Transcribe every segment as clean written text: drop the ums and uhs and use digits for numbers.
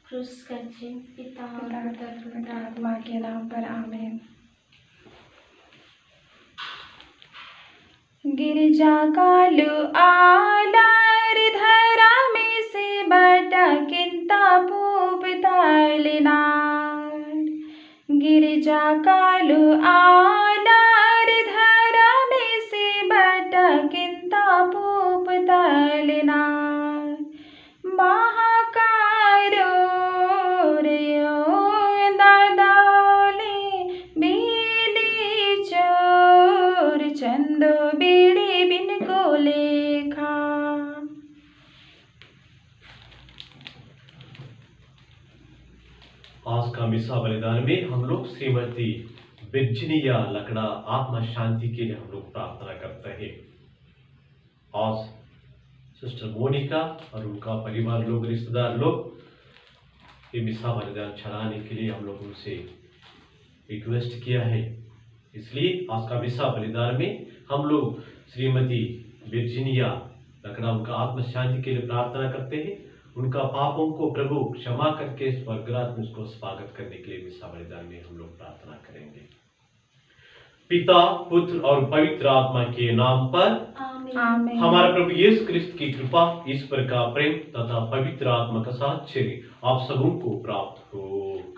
क्रूस का चिन्ह पिता और पुत्र पवित्र आत्मा के नाम पर आमीन। गिरजा कालु आलार धरा में से बटकिंता पूप तालिनार। गिरजा कालु आलार धरा में से बटकिंता पूप तालिनार। महाकारो रे दादाले बीली चोर चंदो बीड़ी बिन को लेखा। आज का मिसा बलिदान में हम लोग श्रीमती विर्जिनिया लकड़ा आत्मा शांति के लिए हम लोग प्रार्थना करते हैं। आज सिस्टर मोनिका और उनका परिवार लोग, रिश्तेदार लोग ये मिसा बलिदान चढ़ाने के लिए हम लोग उनसे रिक्वेस्ट किया है। इसलिए आज का मिसा बलिदान में हम लोग श्रीमती विर्जिनिया लकड़ा उनका आत्मा शांति के लिए प्रार्थना करते हैं। उनका पापों को प्रभु क्षमा करके स्वर्गराज में उसको स्वागत करने के लिए मिसा बलिदान में हम लोग प्रार्थना करेंगे। पिता, पुत्र और पवित्र आत्मा के नाम पर आमीन। हमारा प्रभु यीशु क्रिस्त की कृपा, ईश्वर का प्रेम तथा पवित्र आत्मा का साक्षी आप सबों को प्राप्त हो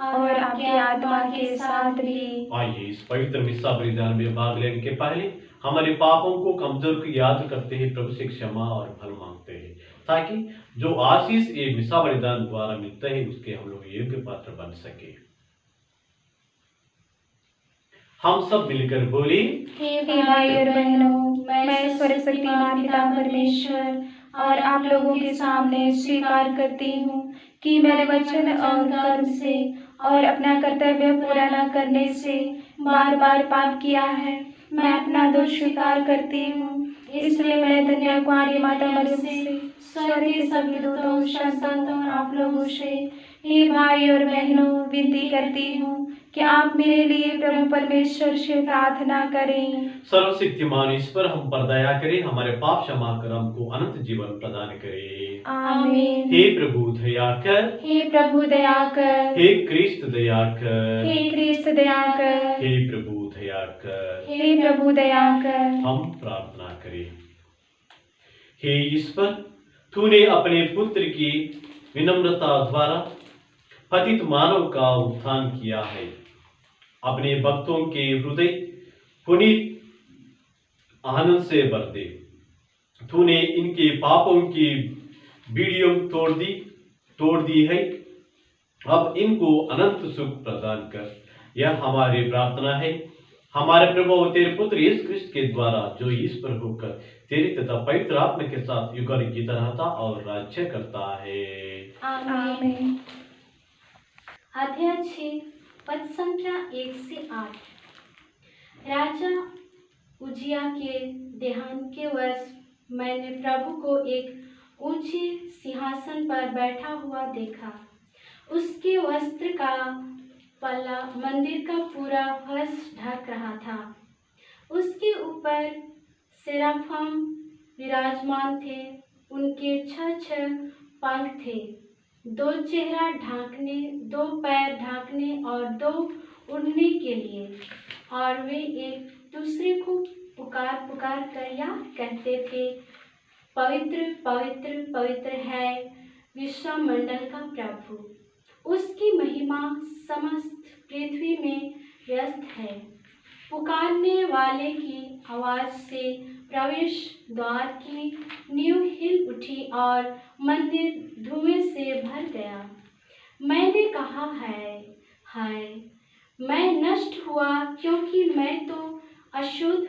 और आपके आत्मा के साथ भी। आइए इस पवित्र मिसा बलिदान में भाग लेने के पहले हमारे पापों को, कमजोर को याद करते हैं, प्रभु से क्षमा और फल मांगते हैं, ताकि जो आशीष ये मिसा बलिदान द्वारा मिलते हैं उसके हम लोग योग्य पात्र बन सके। हम सब मिलकर बोले, हे भाई और बहनों, मैं स्वर्ग शक्तिमान पिता परमेश्वर और आप लोगों के सामने स्वीकार करती हूँ कि मेरे वचन और कर्म से और अपना कर्तव्य पूरा न करने से बार बार पाप किया है। मैं अपना दोष स्वीकार करती हूँ। इसलिए मैं धन्य कुमारी माता मरियम से, स्वर्ग के सभी दूतों, संतों और आप लोगों से, हे भाई और बहनों, विनती करती हूँ कि आप मेरे लिए प्रभु परमेश्वर से प्रार्थना करें। सर्वशक्तिमान ईश्वर हम पर दया करे, हमारे पाप क्षमा कर हमको अनंत जीवन प्रदान करे। आमीन। हे प्रभु दया कर, हे प्रभु दया कर, हे क्रिस्त दया कर, हे क्रिस्त दया कर, हे प्रभु दया कर। हे प्रभु दया कर। हम प्रार्थना करें। हे ईश्वर, तूने अपने पुत्र की विनम्रता द्वारा पतित मानव का उत्थान किया है। अपने भक्तों के हृदय पुनीत आनंद से भर दे। तूने इनके पापों की बीड़ियों तोड़ दी है। अब इनको अनंत सुख प्रदान कर। यह हमारी प्रार्थना है हमारे प्रभु और तेरे पुत्र यीशु क्रिस्त के द्वारा, जो ईश्वर होकर तेरी तथा पवित्र आत्मा के साथ युगायुग की रहता और राज्य करता है। आमीन। अध्याय 6 पद संख्या 1 से 8। राजा उजिया के देहांत के वर्ष मैंने प्रभु को एक ऊंचे सिंहासन पर बैठा हुआ देखा। उसके वस्त्र का पल्ला मंदिर का पूरा फर्श ढक रहा था। उसके ऊपर सेराफम विराजमान थे। उनके 6 पंख थे, 2 चेहरा ढांकने, 2 पैर ढांकने और 2 उड़ने के लिए। और वे एक दूसरे को पुकार कर यह कहते थे, पवित्र पवित्र पवित्र है विश्वमंडल का प्रभु। उसकी महिमा समस्त पृथ्वी में व्यस्त है। पुकारने वाले की आवाज से प्रवेश द्वार की नींव हिल उठी और मंदिर धुएं से भर गया। मैंने कहा, हाय मैं नष्ट हुआ, क्योंकि मैं तो अशुद्ध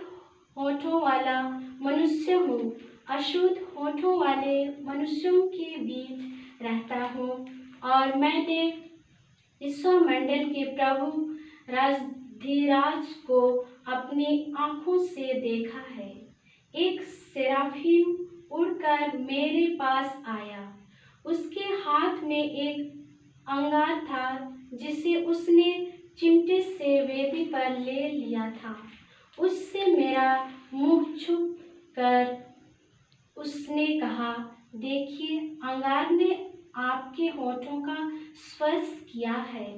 होठों वाला मनुष्य हूँ। अशुद्ध होठों वाले मनुष्यों के बीच रहता हूँ और मैंने विश्वमंडल के प्रभु राजधिराज को अपनी आँखों से देखा है। एक सेराफिम उड़कर मेरे पास आया। उसके हाथ में एक अंगार था जिसे उसने चिमटे से वेदी पर ले लिया था। उससे मेरा मुंह छुप कर उसने कहा, देखिए, अंगार ने आपके होठों का स्पर्श किया है।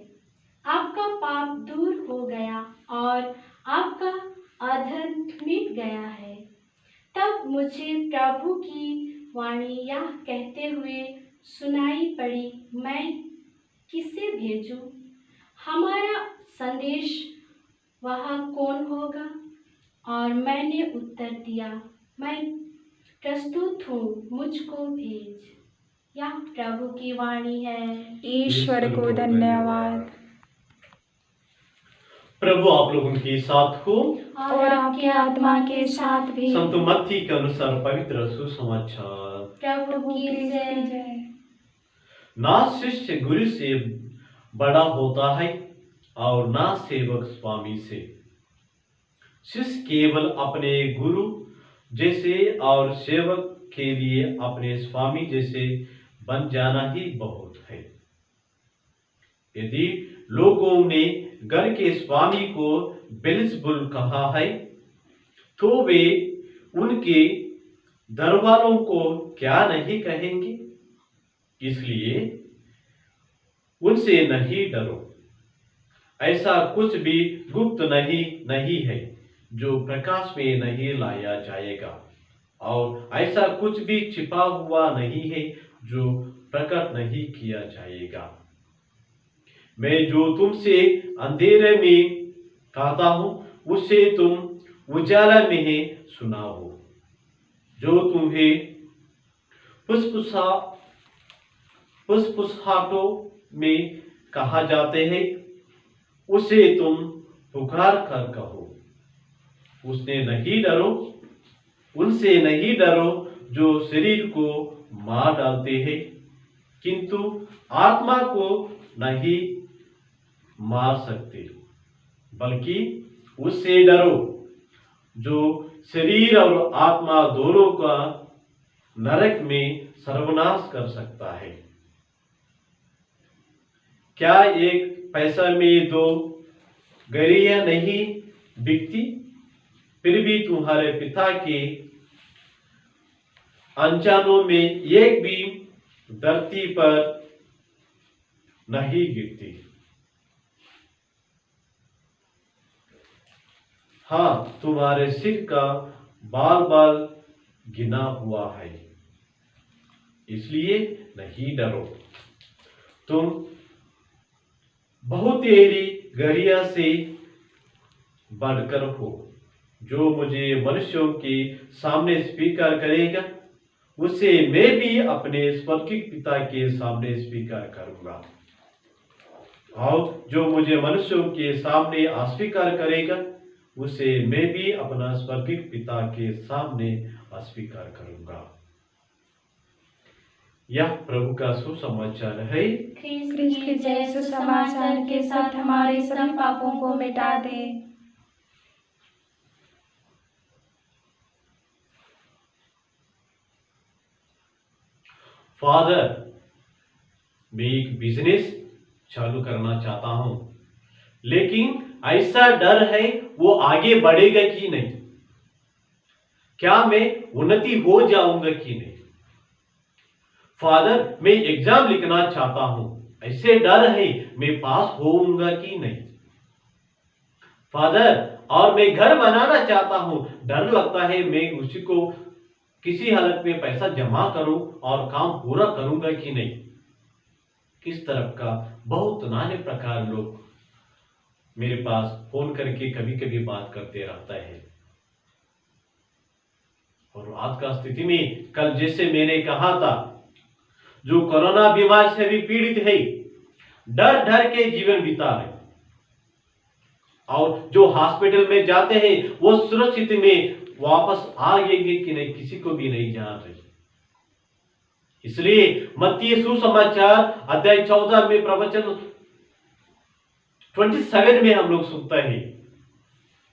आपका पाप दूर हो गया और आपका अधर्म मिट गया है। तब मुझे प्रभु की वाणी यह कहते हुए सुनाई पड़ी, मैं किसे भेजूं? हमारा संदेश वह कौन होगा? और मैंने उत्तर दिया, मैं प्रस्तुत हूँ, मुझको भेज। यह प्रभु की वाणी है। ईश्वर को धन्यवाद। प्रभु आप लोगों के साथ हो और आपके आत्मा के साथ भी। संत मत्ती के अनुसार पवित्र सुसमाचार। प्रभु की जय। जय। ना शिष्य गुरु से बड़ा होता है और ना सेवक स्वामी से। शिष्य केवल अपने गुरु जैसे और सेवक के लिए अपने स्वामी जैसे बन जाना ही बहुत है। यदि लोगों ने घर के स्वामी को बेल्ज़ेबुल कहा है, तो वे उनके दरबारों को क्या नहीं कहेंगे? इसलिए उनसे नहीं डरो। ऐसा कुछ भी गुप्त नहीं है जो प्रकाश में नहीं लाया जाएगा, और ऐसा कुछ भी छिपा हुआ नहीं है जो प्रकट नहीं किया जाएगा। मैं जो तुमसे अंधेरे में कहता हूं, उसे तुम उजाला में सुनाओ। जो तुम्हें फुसफुसाहटों में कहा जाते हैं, उसे तुम पुकार कर कहो। उनसे नहीं डरो जो शरीर को मार डालते हैं, किंतु आत्मा को नहीं मार सकते। बल्कि उससे डरो जो शरीर और आत्मा दोनों का नरक में सर्वनाश कर सकता है। क्या एक पैसा में 2 गैरियां नहीं बिकती? फिर भी तुम्हारे पिता के अनजानों में एक भी धरती पर नहीं गिरती। हाँ, तुम्हारे सिर का बाल बाल गिना हुआ है, इसलिए नहीं डरो। तुम बहुतेरी गैरिया से बढ़कर हो। जो मुझे मनुष्यों के सामने स्वीकार करेगा, उसे मैं भी अपने स्वर्गीय पिता के सामने स्वीकार करूंगा। और जो मुझे मनुष्यों के सामने अस्वीकार करेगा, उसे मैं भी अपना स्वर्गीय पिता के सामने अस्वीकार करूंगा। यह प्रभु का सुसमाचार है। ख्रिस्त की जय। सुसमाचार के साथ हमारे सभी पापों को मिटा दे। फादर, मैं एक बिजनेस चालू करना चाहता हूं, लेकिन ऐसा डर है वो आगे बढ़ेगा कि नहीं। क्या मैं उन्नति हो जाऊंगा कि नहीं। फादर, मैं एग्जाम लिखना चाहता हूं, ऐसे डर है मैं पास होऊंगा कि नहीं। फादर, और मैं घर बनाना चाहता हूं, डर लगता है मैं उसी को किसी हालत में पैसा जमा करूं और काम पूरा करूंगा कि नहीं। किस तरह का बहुत नाने प्रकार लोग मेरे पास फोन करके कभी कभी बात करते रहता है। और आज का स्थिति में, कल जैसे मैंने कहा था, जो कोरोना बीमारी से भी पीड़ित है, डर डर के जीवन बिता रहे, और जो हॉस्पिटल में जाते हैं वो सुरक्षित में वापस आएंगे कि नहीं किसी को भी नहीं जान रही। इसलिए मत्ती सुसमाचार अध्याय 14 में प्रवचन 27 में हम लोग सुनते हैं,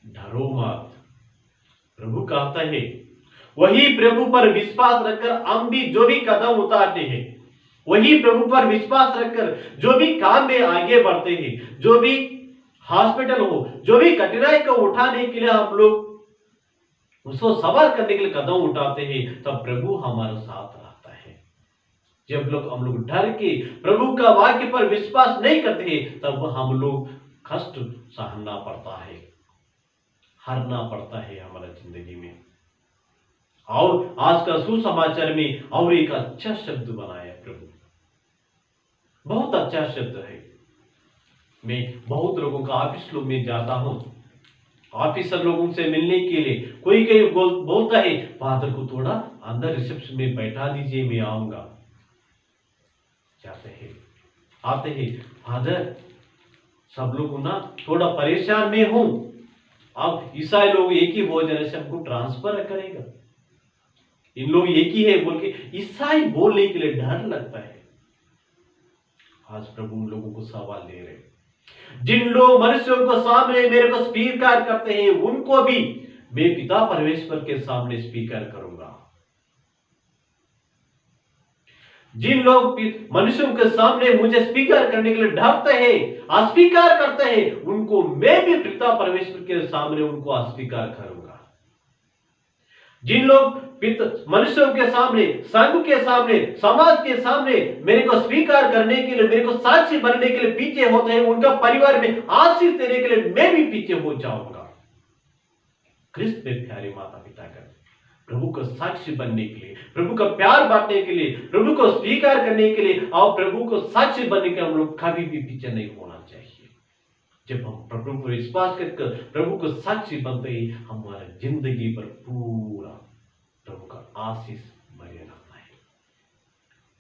डरो मत। प्रभु कहता है, वही प्रभु पर विश्वास रखकर हम भी जो भी कदम उठाते हैं, वही प्रभु पर विश्वास रखकर जो भी काम में आगे बढ़ते हैं, जो भी हॉस्पिटल हो, जो भी कठिनाई को उठाने के लिए हम लोग उसको सवार करने के लिए कदम उठाते हैं, तब प्रभु हमारे साथ रहता है। जब हम लोग डर के प्रभु का वाक्य पर विश्वास नहीं करते, तब हम लोग कष्ट सहना पड़ता है, हारना पड़ता है हमारा जिंदगी में। और आज का सुसमाचार में और एक अच्छा शब्द बनाया प्रभु, बहुत अच्छा शब्द है। मैं बहुत लोगों का ऑफिस लोग में जाता हूं, ऑफिसर लोगों से मिलने के लिए कोई बोलता है फादर को थोड़ा अंदर रिसेप्शन में बैठा दीजिए, मैं आऊंगा। जाते हैं, आते हैं, फादर सब लोग ना थोड़ा परेशान में हूं, अब ईसाई लोग एक ही भोजन से हमको ट्रांसफर करेगा, इन लोग एक ही है बोल के ईसाई बोलने के लिए डर लगता है। आज प्रभु उन लोगों को सवाल दे रहे, जिन लोग मनुष्यों को सामने मेरे को स्वीकार करते हैं, उनको भी मैं पिता परमेश्वर के सामने स्वीकार करूंगा। जिन लोग मनुष्यों के सामने मुझे स्वीकार करने के लिए डरते हैं, अस्वीकार करते हैं, उनको मैं भी पिता परमेश्वर के सामने उनको अस्वीकार करूंगा। जिन लोग मनुष्यों के सामने, संघ के सामने, समाज के सामने मेरे को स्वीकार करने के लिए, मेरे को साक्षी बनने के लिए पीछे होते हैं, उनका परिवार में आशीष देने के लिए मैं भी पीछे हो जाऊंगा। क्रिस्त में प्यारे माता पिता का प्रभु को साक्षी बनने के लिए, प्रभु का प्यार बांटने के लिए, प्रभु को स्वीकार करने के लिए और प्रभु को साक्षी बनने के, हम लोग कभी भी पीछे नहीं होना चाहिए। जब हम प्रभु को विश्वास करके प्रभु को साक्षी बनते ही हमारा जिंदगी पर पूरा प्रभु का आशीष बने रहता है।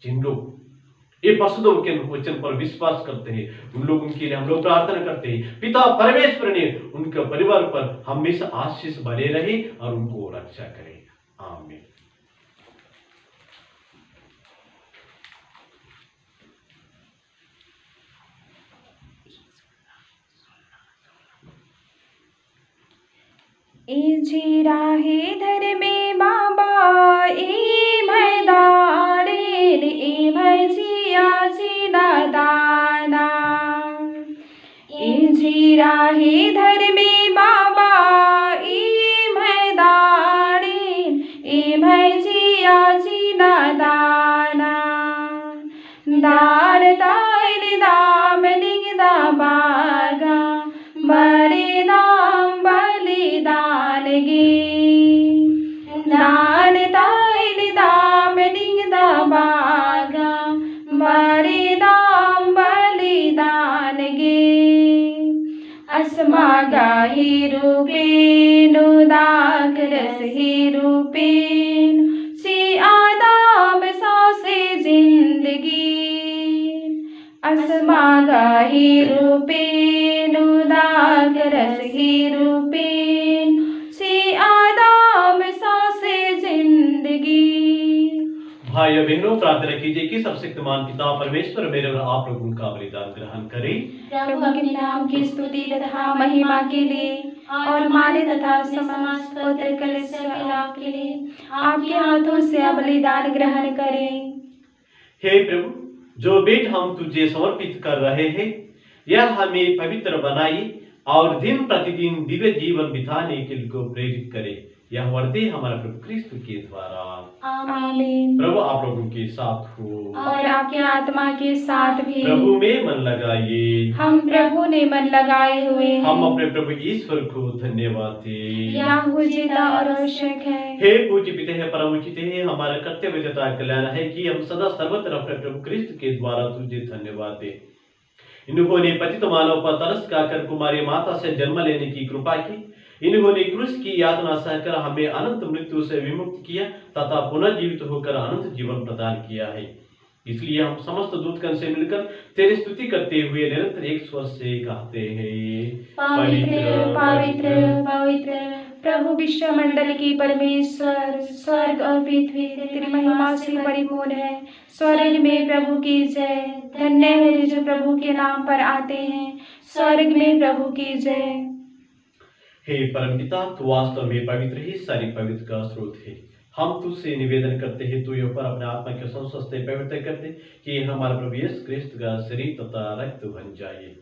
जिन लोग ये परिशुद्ध के वचन पर विश्वास करते हैं, उन लोगों के लिए हम लोग प्रार्थना करते हैं, पिता परमेश्वर ने उनके परिवार पर हमेशा आशीष बने रहे और उनको रक्षा करे। आमीन। जी राहे धर में बाबा ए मैदान ए भजिया जी दाना ए जी राहे धर में बाबा ए मैदान ए भजिया जी दाना दार दाल दाम निगदा बागा बड़े दाम बलिदान गे दान दाल दाम निगदा बागा बड़े दाम बलिदान गे असमागा ही रूपेन दाकरस ही रूपेन सी आदाम सासे जिंदगी असमागा ही रूपेन दाकरस ही रूपेन सी आदाम सासे जिंदगी। भाइयों बहनों, प्रार्थना कीजिए कि सर्वशक्तिमान पिता परमेश्वर मेरे और आप लोगों का बलिदान ग्रहण करें। प्रभु अपने नाम की स्तुति तथा महिमा के लिए और हमारे तथा समस्त पवित्र कलीसिया के लाभ के लिए आपके हाथों से बलिदान ग्रहण करें। हे प्रभु, जो भेंट हम तुझे समर्पित कर रहे हैं, यह हमें पवित्र बनाई और दिन प्रतिदिन दिव्य जीवन बिताने के लिए प्रेरित करे। यह वर्ते हमारा प्रभु क्रिस्त के द्वारा। आमीन। प्रभु आप लोगों के साथ हो और आपके आत्मा के साथ भी। प्रभु में मन लगाइए। हम प्रभु ने मन लगाए हुए हैं। हम अपने प्रभु ईश्वर को धन्यवाद दें। यह उचित और आवश्यक है। हे पूज्य पिता है, परम उचित है, हमारा कर्तव्य तथा कल्याण है कि हम सदा सर्वत्र अपने प्रभु क्रिस्त के द्वारा तुझे धन्यवाद दें। इन्होंने पतित मानव पर तरस खाकर कुमारी माता से जन्म लेने की कृपा की। इन्होंने क्रूस की यातना सहकर हमें अनंत मृत्यु से विमुक्त किया तथा पुनः जीवित होकर अनंत जीवन प्रदान किया है। इसलिए हम समस्त दूतगण से मिलकर तेरी स्तुति करते हुए निरंतर एक स्वर से कहते हैं, पवित्र पवित्र पवित्र प्रभु विश्व मंडल की परमेश्वर, स्वर्ग और पृथ्वी तेरी महिमा से परिपूर्ण है। स्वर्ग में प्रभु की जय। धन्य है वे जो प्रभु के नाम पर आते हैं। स्वर्ग में प्रभु की जय। हे परमपिता, तू वास्तव में पवित्र ही सारी पवित्र का स्रोत है। हम तुझसे निवेदन करते हैं, तू ऊपर अपने आत्मा के संस्पर्श से पवित्र कर दे कि हमारे प्रभु यीशु क्रिस्त का शरीर तथा रक्त बन जाए।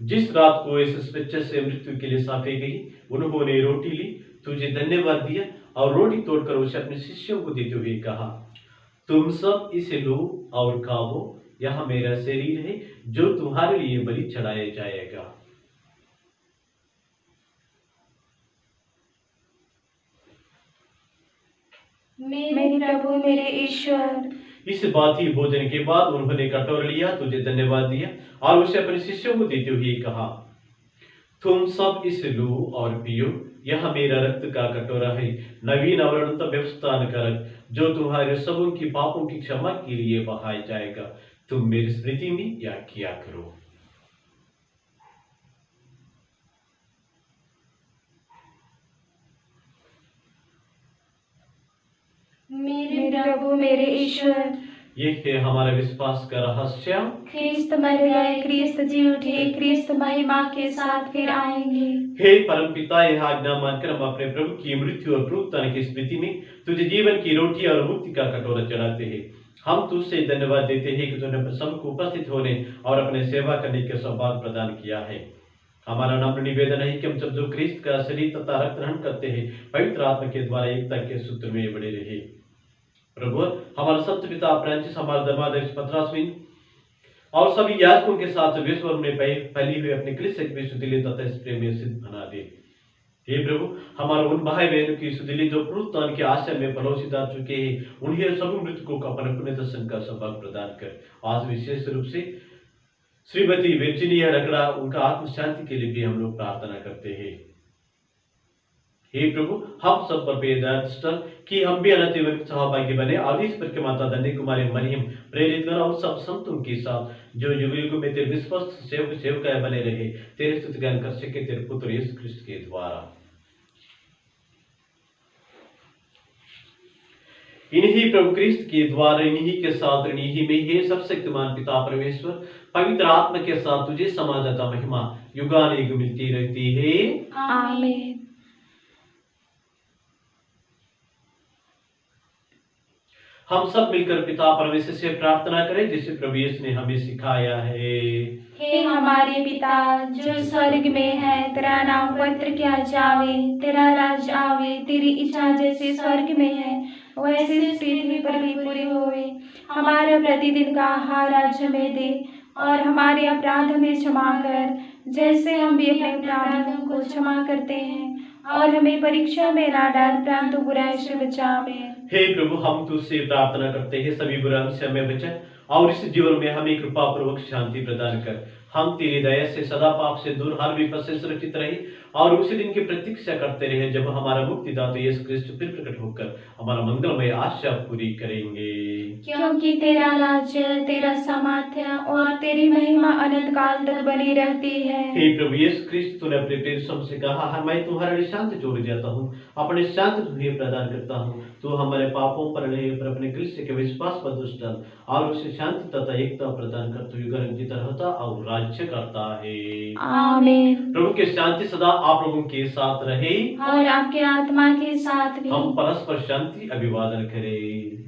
जिस रात को इस बच्चे से मृत्यु के लिए सौंपी गई, उन्होंने रोटी ली, तुझे धन्यवाद दिया और रोटी तोड़कर उसे अपने शिष्यों को देते हुए कहा, तुम सब इसे लो और खाओ, यह मेरा शरीर है जो तुम्हारे लिए बलि चढ़ाया जाएगा। मेरे प्रभु मेरे ईश्वर। इस बात ही भोजन के बाद उन्होंने कटोरा लिया, तुझे धन्यवाद दिया और उसे अपने शिष्यों को देते हुए कहा, तुम सब इसे लो और पियो, यह मेरा रक्त का कटोरा है, नवीन और अनंत व्यवस्थान का रक्त, जो तुम्हारे सबों की पापों की क्षमा के लिए बहाया जाएगा। तुम मेरी स्मृति में यह किया करो। मेरे प्रभु मेरे ईश्वर। ये है हमारा विश्वास का रहस्य। ख्रिस्त मर गए, ख्रिस्त जी उठे, ख्रिस्त महिमा के साथ फिर आएंगे। हे परम पिता, यह आज्ञा मानकर हम अपने प्रभु की मृत्यु और पुनरुत्थान की स्मृति में तुझे जीवन की रोटी और मुक्ति का कटोरा चढ़ाते हैं। हम तुझसे धन्यवाद देते हैं कि तूने सबको उपस्थित होने और अपने सेवा करने के सौभाग्य प्रदान किया है। हमारा नम्र निवेदन है कि हम सब जो ख्रिस्त का शरीर तथा रक्त ग्रहण करते हैं, पवित्र आत्मा के द्वारा एकता के सूत्र में बने रहे। प्रभु, हमारा सत्य पिता फ्रांसिस, हमारे धर्माध्यक्ष पत्रास्विन और सभी याजकों के साथ विश्व में फैली हुई अपनी कलीसिया की विशुद्धि तथा इस प्रेम में सिद्ध बना दे। हे प्रभु, हमारे उन भाई बहनों की शुद्धि जो पुनरुत्थान के आशय में परोसी जा चुके हैं, उन्हें सभी मृतकों को अपने पुण्य दर्शन का सौभाग्य प्रदान कर। आज विशेष रूप से श्रीमती वर्जीनिया लकड़ा, उनका आत्म शांति के लिए भी हम लोग प्रार्थना करते हैं। हे प्रभु, हम सब पर बेदार कि हम भी अनंत जीवन सहभागी बने और इस पर के माता धन्य कुमारी मरियम प्रेरित और सब संतों के साथ जो युग युग में तेरे विश्वस्त सेवक सेवकाएं बने रहे, तेरे स्तुति गान कर सके तेरे पुत्र यीशु ख्रिस्त के द्वारा। इन्हीं प्रभु क्रिस्त के द्वारा, इन्हीं के साथ, इन्हीं में हे सब शक्तिमान पिता परमेश्वर पवित्र आत्मा के साथ तुझे समानता महिमा युगानुयुग मिलती रहती है। आमीन। हम सब मिलकर पिता परमेश्वर से प्रार्थना करें जिसे प्रभु यीशु ने हमें सिखाया है। हे हमारे पिता जो स्वर्ग में है, तेरा नाम पवित्र किया जावे, तेरा राज्य आवे, तेरी इच्छा जैसे स्वर्ग में है वैसे पृथ्वी पर भी पूरी होवे। हमारा प्रतिदिन का आहार आज हमें दे और हमारे अपराध हमें क्षमा कर, जैसे हम भी अपने अपराधियों को क्षमा करते हैं, और हमें परीक्षा में ना डाल, परंतु बुराई से बचावे। हे प्रभु, हम तुझसे प्रार्थना करते हैं सभी बुराइयों से हमें बचा और इस जीवन में हमें कृपा पूर्वक शांति प्रदान कर। हम तेरी दया से सदा पाप से दूर, हर विपद से सुरक्षित रहे और उसी दिन की प्रतीक्षा करते रहे जब हमारा मुक्तिदाता यीशु ख्रिस्त फिर प्रकट होकर हमारा मंगलमय आशा पूरी करेंगे। क्योंकि तेरा राज्य, तेरा सामर्थ्य और तेरी महिमा अनंत काल तक बनी रहती है। हे प्रभु यीशु ख्रिस्त, तूने अपने प्रेरितों से कहा है, मैं तुम्हारे लिए शांति छोड़ जाता हूँ, अपने शांति तुम्हें प्रदान करता हूँ। तू हमारे पापों पर नहीं पर अपने कलीसिया के विश्वास पर दुष्ट डाल और उसे शांति तथा एकता प्रदान कर। तू युग जीता रहता और राज्य करता है। आमीन। प्रभु की शांति सदा आप लोगों के साथ रहे और आपके आत्मा के साथ भी। हम परस्पर शांति अभिवादन करें।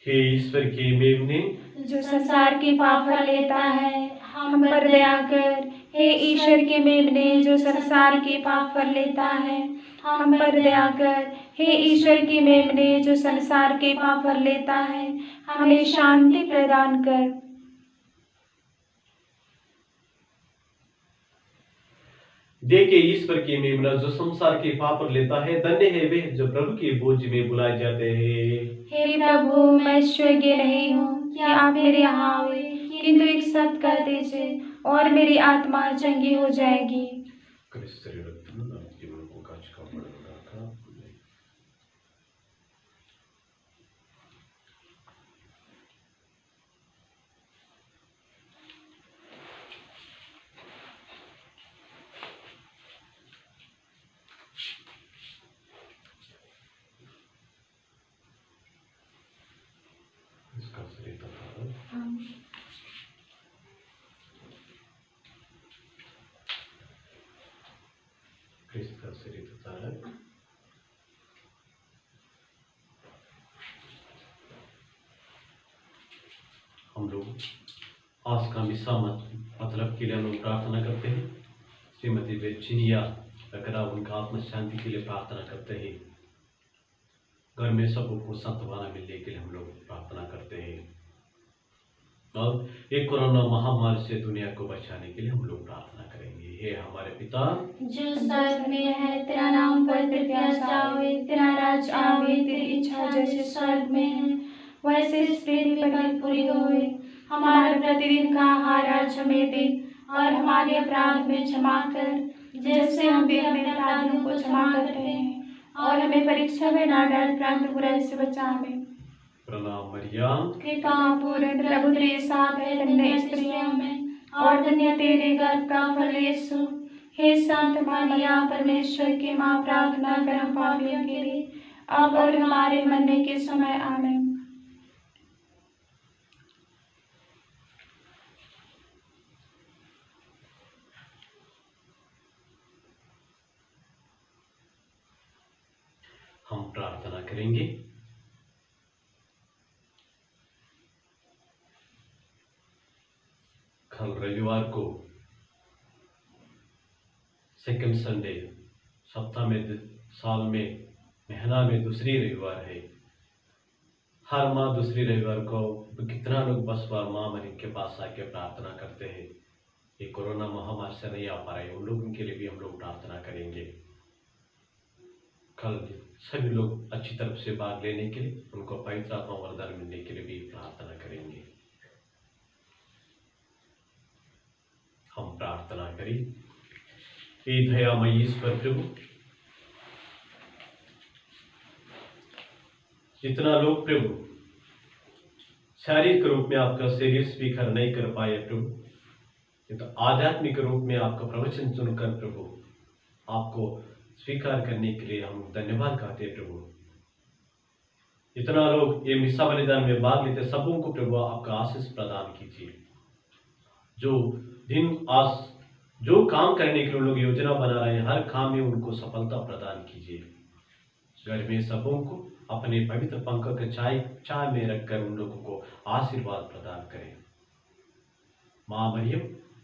हे ईश्वर के मेमने जो संसार के पाप हर लेता है, हम पर दया कर। हे ईश्वर के मेमने जो संसार के पाप हर लेता है, हम पर दया कर। हे ईश्वर के मेमने जो संसार के पाप हर लेता है, हमें शांति प्रदान कर। देखे ईश्वर के मेमना जो संसार के पाप पर लेता है, धन्य है वे जो प्रभु के बोझ में बुलाए जाते हैं। हे प्रभु, मैं योग्य नहीं हूँ कि आप मेरे यहाँ आवे, किंतु एक सत्य कह दीजिए और मेरी आत्मा चंगी हो जाएगी। हम लोग आज का मिसा मतलब के लिए हम लोग प्रार्थना करते हैं। श्रीमती वर्जीनिया लकड़ा, उनका आत्म शांति के लिए प्रार्थना करते हैं। घर में सबको सांत्वना मिलने के लिए हम लोग प्रार्थना करते हैं। और एक कोरोना महामारी से दुनिया को बचाने के लिए हम लोग प्रार्थना करेंगे। हे हमारे पिता जो स्वर्ग में है, तेरा नाम पवित्र किया जाए, तेरा राज्य आवे, तेरी इच्छा जैसे स्वर्ग में है वैसे इस पृथ्वी पर पूरी होए। हमारा प्रतिदिन का आहार आज हमें दे, और हमारे अपराध में क्षमा कर जैसे हम भी अपने अपराधियों को क्षमा करते हैं, और हमें परीक्षा में न डाल परंतु बुराई से बचा हमें। प्रणाम मरियम, कृपा पूर्ण प्रभु तेरे साथ है, धन्य स्त्रियों में और धन्य तेरे गर्भ का फल यीशु। हे संत मरियम, परमेश्वर की माँ, प्रार्थना कर हम पापियों के लिए अब और हमारे मरने के समय। आमीन। हम प्रार्थना करेंगे। कल रविवार को सेकंड संडे, सप्ताह में, साल में, महीना में दूसरी रविवार है। हर माह दूसरी रविवार को कितना लोग बस बार माँ मरियम के पास आके प्रार्थना करते हैं। ये कोरोना महामारी से नहीं आ पा रहे, उन लोगों के लिए भी हम लोग प्रार्थना करेंगे। कल सभी लोग अच्छी तरफ से भाग लेने के लिए, उनको पवित्र आत्मा वरदान मिलने के लिए भी प्रार्थना करेंगे। हम प्रार्थना करें। हे दयामयी ईश्वर प्रभु, जितना लोग प्रभु शारीरिक रूप में आपका शरीर स्वीकार नहीं कर पाए प्रभु, तो आध्यात्मिक रूप में आपका प्रवचन सुनकर प्रभु आपको स्वीकार करने के लिए हम धन्यवाद कहते हैं प्रभु। जितना लोग ये मिसा बलिदान में भाग लेते सबों को प्रभु आपका आशीष प्रदान कीजिए। जो काम करने के लिए लोग योजना बना रहे हैं, हर काम में उनको सफलता प्रदान कीजिए। घर में सबों को अपने पवित्र पंख के छाया में रखकर उन लोगों को आशीर्वाद प्रदान करें। माँ मरियम,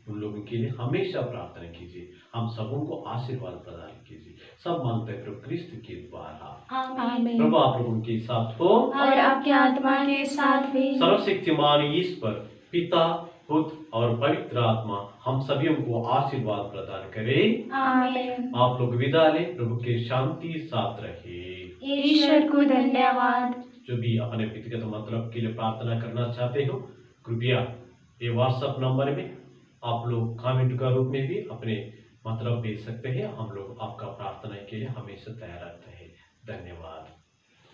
उन लोगों के लिए हमेशा प्रार्थना कीजिए। हम सबों को आशीर्वाद प्रदान कीजिए। सब मांगते हैं प्रभु क्रिस्त के द्वारा, आमीन। प्रभु आप लोगों के साथ हो और आपके आत्मा के साथ भी। सर्वशक्तिमान ईश्वर पिता, पुत्र और पवित्र आत्मा हम सभी को आशीर्वाद प्रदान करे। आमीन। आप लोग विदा लें। प्रभु के शांति साथ रहे। ईश्वर को धन्यवाद। जो भी अपने व्यक्तिगत मतलब के लिए प्रार्थना करना चाहते हो, कृपया ये व्हाट्सएप नंबर में आप लोग कमेंट का रूप में भी अपने मतलब भेज सकते हैं। हम लोग आपका प्रार्थना के लिए हमेशा तैयार रहते हैं। धन्यवाद।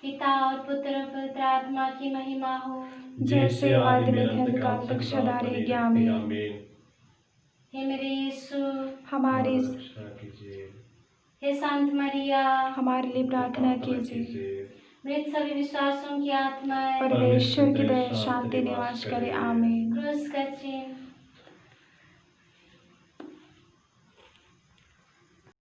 पिता और पुत्र और पवित्र आत्मा की महिमा हो, जैसे आदि में थे अंतकाल तक सदा रहेगी। आमीन। हे मेरे यीशु, हमारी रक्षा कीजिए। हे संत मरिया, हमारे लिए प्रार्थना कीजिए। मृत सभी विश्वासों की आत्माएं परमेश्वर की दया शांति निवास करे। आमीन। क्रूस का चिन्ह